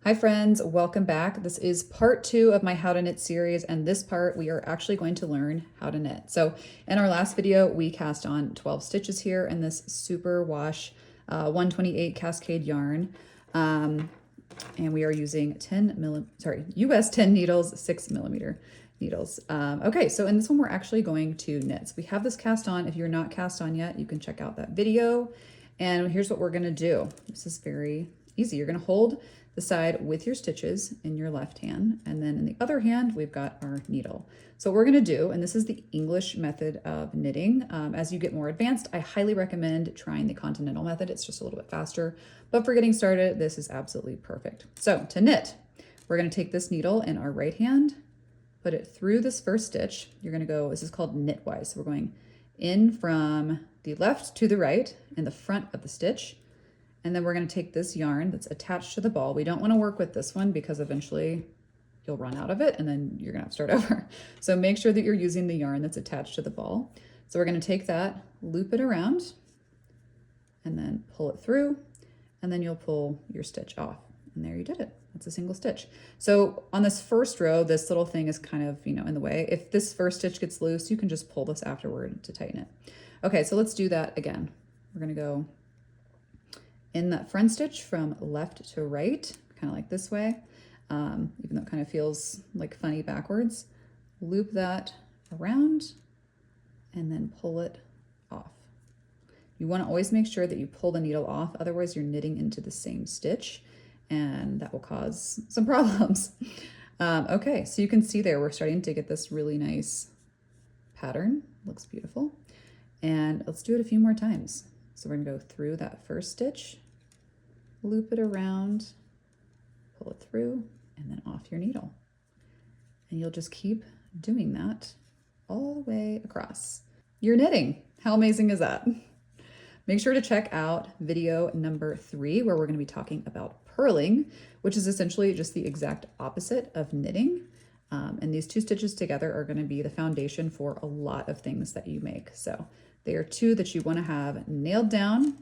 Hi friends, welcome back. This is part 2 of my How to Knit series, and this part we are actually going to learn how to knit. So in our last video, we cast on 12 stitches here in this super wash 128 Cascade yarn. And we are using US 10 needles, 6mm needles. Okay, so in this one, we're actually going to knit. So we have this cast on. If you're not cast on yet, you can check out that video. And here's what we're gonna do. This is very easy. You're gonna hold the side with your stitches in your left hand, and then in the other hand, we've got our needle. So what we're gonna do, and this is the English method of knitting. As you get more advanced, I highly recommend trying the continental method. It's just a little bit faster, but for getting started, this is absolutely perfect. So to knit, we're gonna take this needle in our right hand, put it through this first stitch. You're gonna go, this is called knitwise. So we're going in from the left to the right in the front of the stitch. And then we're going to take this yarn that's attached to the ball. We don't want to work with this one because eventually you'll run out of it and then you're going to have to start over. So make sure that you're using the yarn that's attached to the ball. So we're going to take that, loop it around, and then pull it through, and then you'll pull your stitch off. And there you did it. That's a single stitch. So on this first row, this little thing is kind of, in the way. If this first stitch gets loose, you can just pull this afterward to tighten it. Okay, so let's do that again. We're going to go in that front stitch from left to right, kind of like this way, even though it kind of feels like funny backwards. Loop that around and then pull it off. You want to always make sure that you pull the needle off, otherwise you're knitting into the same stitch and that will cause some problems. Okay, so you can see there we're starting to get this really nice pattern. Looks beautiful. And let's do it a few more times. So we're gonna go through that first stitch, loop it around, pull it through, and then off your needle. And you'll just keep doing that all the way across. You're knitting. How amazing is that? Make sure to check out video number 3, where we're gonna be talking about purling, which is essentially just the exact opposite of knitting. And these 2 stitches together are gonna be the foundation for a lot of things that you make. So they are 2 that you wanna have nailed down